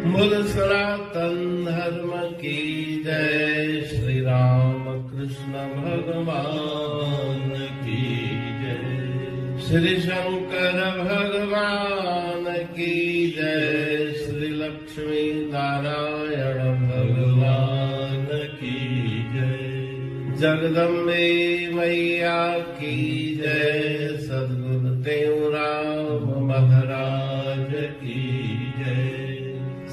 बोल सनातन धर्म की जय। श्री राम कृष्ण भगवान की जय। श्री शंकर भगवान की जय। श्री लक्ष्मी नारायण भगवान की जय। जगदम्बे मैया की जय। सद्गुरुदेव राम महाराज की जय।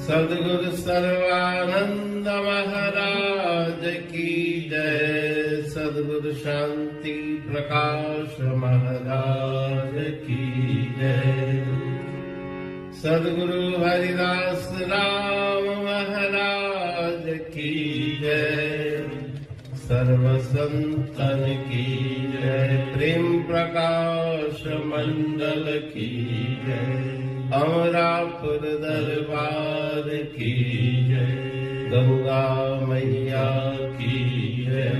सद्गुरु सर्वानंद महाराज की जय। सद्गुरु शांति प्रकाश महाराज की जय। सद्गुरु हरिदास राम महाराज की जय। सर्व संतन की जय। प्रेम प्रकाश मंडल की जय। अमरापुर दरबार की जय। गंगा मैया की जय।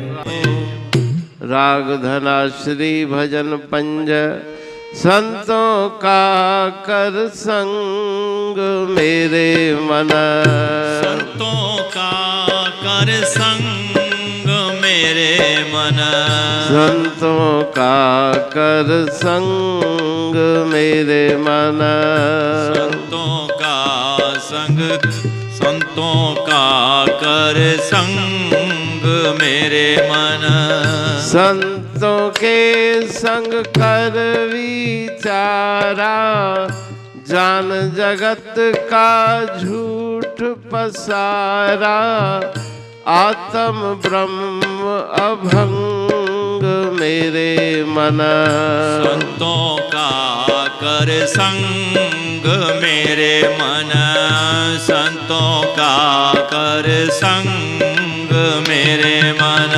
राग धनाश्री भजन पंज संतों का कर संग मेरे मन। संतों का कर संग मेरे मन। संतों का कर संग मेरे मन। संतों का संग, संतों का कर संग मेरे मन। संतों के संग कर विचारा। जान जगत का झूठ पसारा। आत्म ब्रह्म अभंग मेरे मन। संतों का कर संग मेरे मन। संतों का कर संग मेरे मन।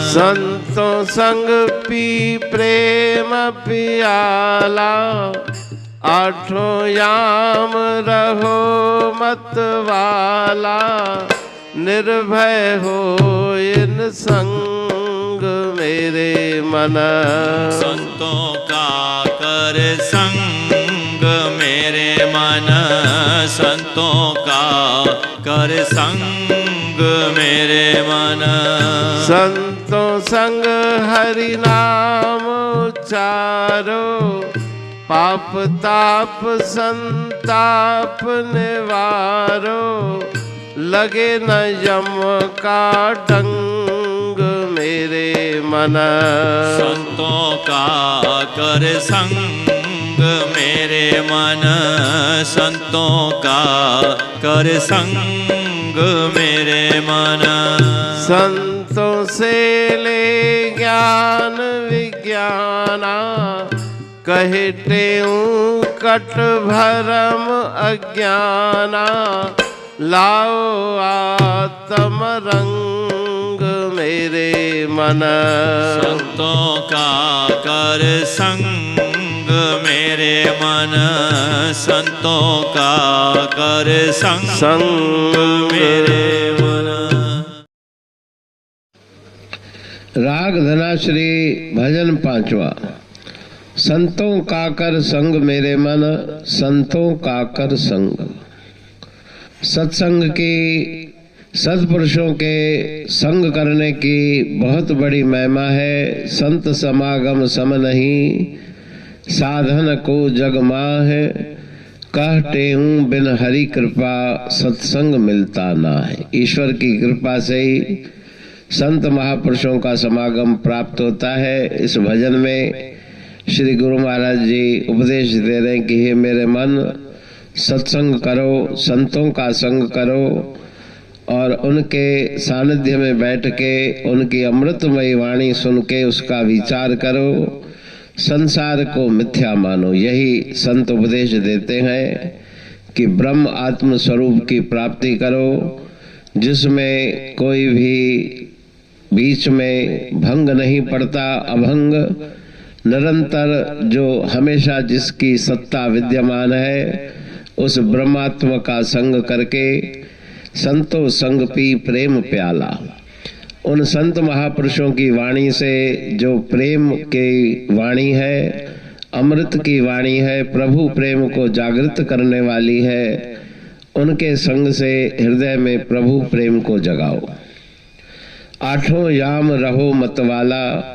संतों संग पी प्रेम पियाला। आठों याम रहो मत वाला। निर्भय हो इन संग मेरे मन। संतों का कर संग मेरे मन। संतों का कर संग मेरे मन। संतों संग हरि नाम उचारो। पाप ताप संताप निवारो। लगे न यम का डंग मेरे मन। संतों का कर संग मेरे मन। संतों का कर संग मेरे मन। संतों से ले ज्ञान विज्ञाना। कहे टेऊ कट भरम अज्ञाना। लाओ आत्म रंग मेरे मन। संतों का कर संग मेरे मन। संतों का कर संग मेरे मन। राग धनाश्री भजन पांचवा। संतों का कर संग मेरे मन। संतों का कर संग। सत्संग की, सत्पुरुषों के संग करने की बहुत बड़ी महिमा है। संत समागम सम नहीं। साधन को जग माह। कहते हूँ बिन हरि कृपा सत्संग मिलता ना है। ईश्वर की कृपा से ही संत महापुरुषों का समागम प्राप्त होता है। इस भजन में श्री गुरु महाराज जी उपदेश दे रहे हैं कि हे मेरे मन, सत्संग करो, संतों का संग करो और उनके सानिध्य में बैठ के उनकी अमृतमयी वाणी सुन के उसका विचार करो। संसार को मिथ्या मानो। यही संत उपदेश देते हैं कि ब्रह्म आत्म स्वरूप की प्राप्ति करो, जिसमें कोई भी बीच में भंग नहीं पड़ता, अभंग निरंतर जो हमेशा जिसकी सत्ता विद्यमान है, उस ब्रह्मात्म का संग करके संतो संग पी प्रेम प्याला। उन संत महापुरुषों की वाणी से जो प्रेम की वाणी है, अमृत की वाणी है, प्रभु प्रेम को जागृत करने वाली है, उनके संग से हृदय में प्रभु प्रेम को जगाओ। आठों याम रहो मतवाला,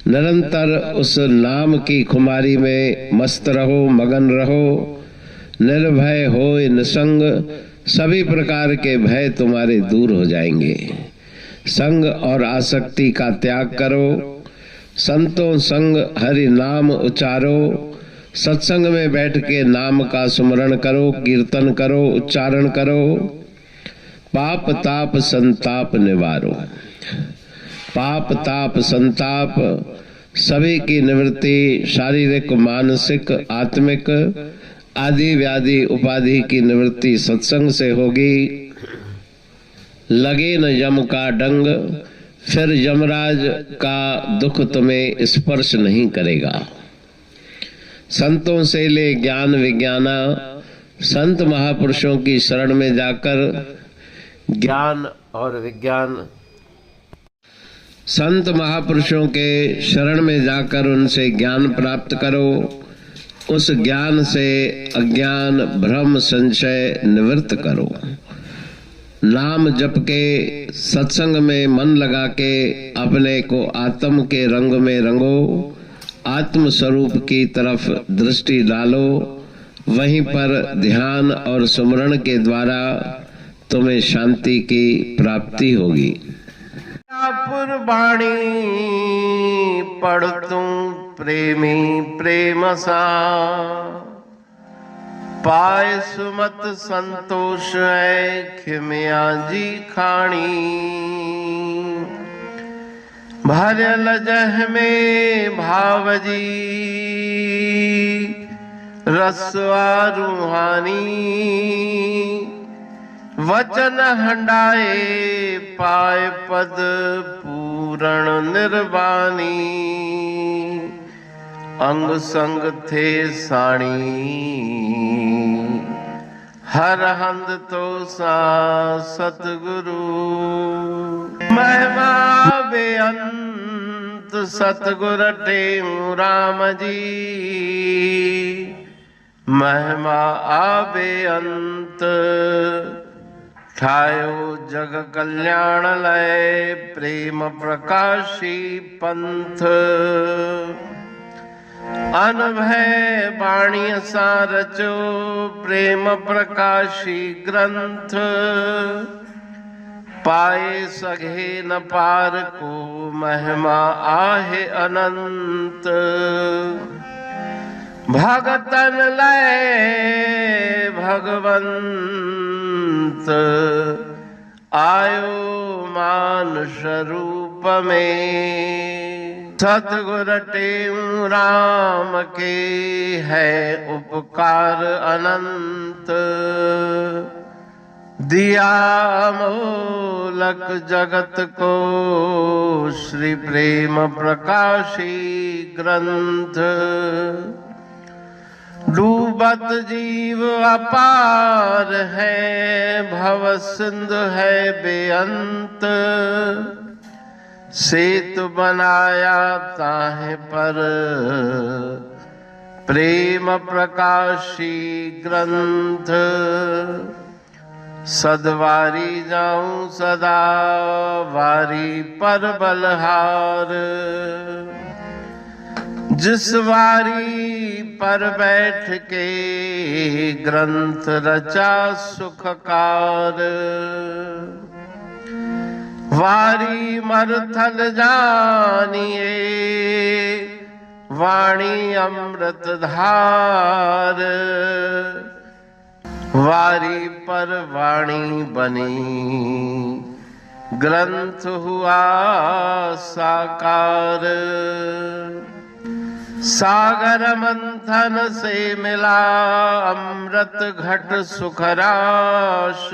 निरंतर उस नाम की खुमारी में मस्त रहो, मगन रहो। निर्भय होय निसंग, सभी प्रकार के भय तुम्हारे दूर हो जाएंगे। संग और आसक्ति का त्याग करो। संतों संग हरि नाम उचारो। सत्संग में बैठ के नाम का सुमरण करो, कीर्तन करो, उच्चारण करो। पाप ताप संताप निवारो। पाप ताप संताप सभी की निवृत्ति शारीरिक, मानसिक, आत्मिक आदि व्याधि उपाधि की निवृत्ति सत्संग से होगी। लगे न यम का डंग, फिर यमराज का दुख तुम्हें स्पर्श नहीं करेगा। संतों से ले ज्ञान विज्ञाना, संत महापुरुषों की शरण में जाकर ज्ञान और विज्ञान, संत महापुरुषों के शरण में जाकर उनसे ज्ञान प्राप्त करो। उस ज्ञान से अज्ञान, भ्रम, संशय निवृत्त करो। नाम जप के सत्संग में मन लगा के अपने को आत्म के रंग में रंगो। आत्म स्वरूप की तरफ दृष्टि डालो। वहीं पर ध्यान और सुमरण के द्वारा तुम्हें शांति की प्राप्ति होगी। पुरबाणी पढ़ तू प्रेमी प्रेम सा, पाए सुमत संतोष है खिमिया जी खाणी। भरल जह में भाव जी रसवा रूहानी। वचन हंडाए पाए पद पूरण निर्वाणी। अंग संग थे साणी हर हंद तो सा सतगुरु। महिमा बेअंत सतगुर टेऊ राम जी। महिमा आबे अंत ठायो जग कल्याण लय। प्रेम प्रकाशी पंथ अनभय बाणी सारचो। प्रेम प्रकाशी ग्रंथ पाए सघे न पार को। महिमा आहे अनंत भगतन लय भगवंत। आयो मानुष रूप में। सतगुर टेऊ राम के है उपकार अनंत। दिया मोलक जगत को श्री प्रेम प्रकाशी ग्रंथ। डूबत जीव अपार है भव सिंधु है बेअंत। सेतु बनाया ताहे पर प्रेम प्रकाशी ग्रंथ। सदवारी जाऊं सदा वारी पर बलहार। जिस वारी पर बैठ के ग्रंथ रचा सुखकार। वारी मरथल जानिए वाणी अमृत धार। वारी पर वाणी बनी ग्रंथ हुआ साकार। सागर मंथन से मिला अमृत घट सुखराश।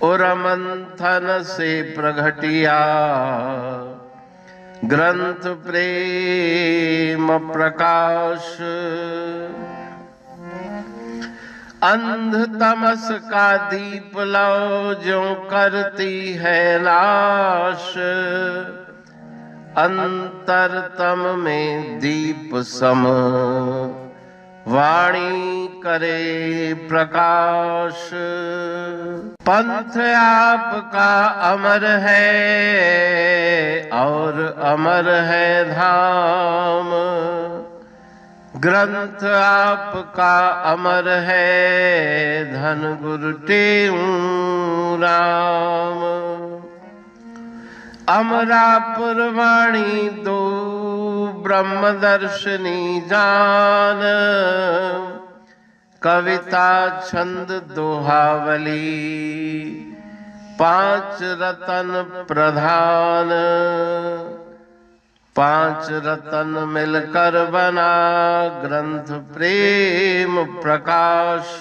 और मंथन से प्रगटिया ग्रंथ प्रेम प्रकाश। अंध तमस का दीप लो जो करती है नाश। अंतरतम में दीप सम वाणी करे प्रकाश। पंथ आपका अमर है और अमर है धाम। ग्रंथ आपका अमर है धन गुरु तेऊ राम। अमरापुर वाणी दो ब्रह्मदर्शनी जान। कविता छंद दोहावली पांच रतन प्रधान। पांच रतन मिलकर बना ग्रंथ प्रेम प्रकाश।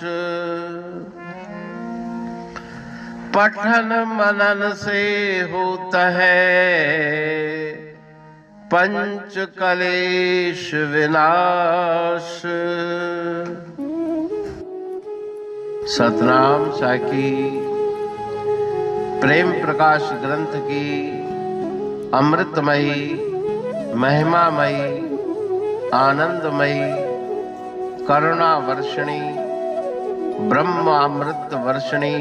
पठन मनन से होता है पंच कलेश विनाश। सतनाम साखी प्रेम प्रकाश ग्रंथ की अमृतमयी महिमामयी आनंदमयी करुणा वर्षिणी ब्रह्मामृत वर्षिणी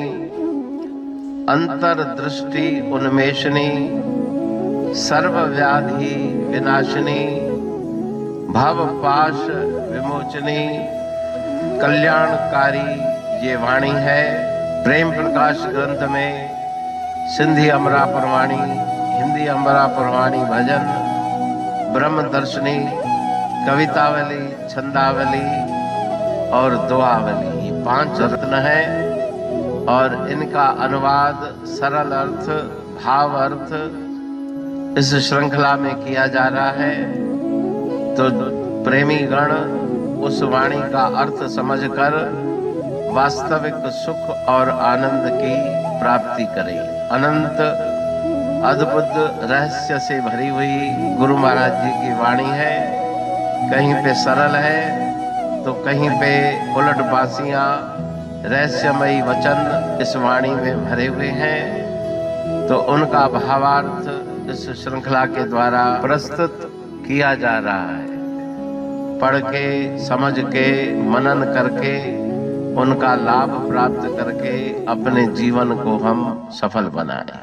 अंतर्दृष्टि उन्मेषणी सर्वव्याधि विनाशिनी भवपाश विमोचनी कल्याणकारी ये वाणी है। प्रेम प्रकाश ग्रंथ में सिंधी अमरापुर वाणी, हिंदी अमरापुर वाणी भजन, ब्रह्मदर्शनी, कवितावली, छंदावली और दोहावली, ये पांच रत्न हैं और इनका अनुवाद सरल अर्थ भाव अर्थ इस श्रृंखला में किया जा रहा है। तो प्रेमी गण उस वाणी का अर्थ समझकर वास्तविक सुख और आनंद की प्राप्ति करें। अनंत अद्भुत रहस्य से भरी हुई गुरु महाराज जी की वाणी है। कहीं पे सरल है तो कहीं पे उलट बासियां रहस्यमयी वचन इस वाणी में भरे हुए हैं। तो उनका भावार्थ इस श्रृंखला के द्वारा प्रस्तुत किया जा रहा है। पढ़ के समझ के मनन करके उनका लाभ प्राप्त करके अपने जीवन को हम सफल बनाएं।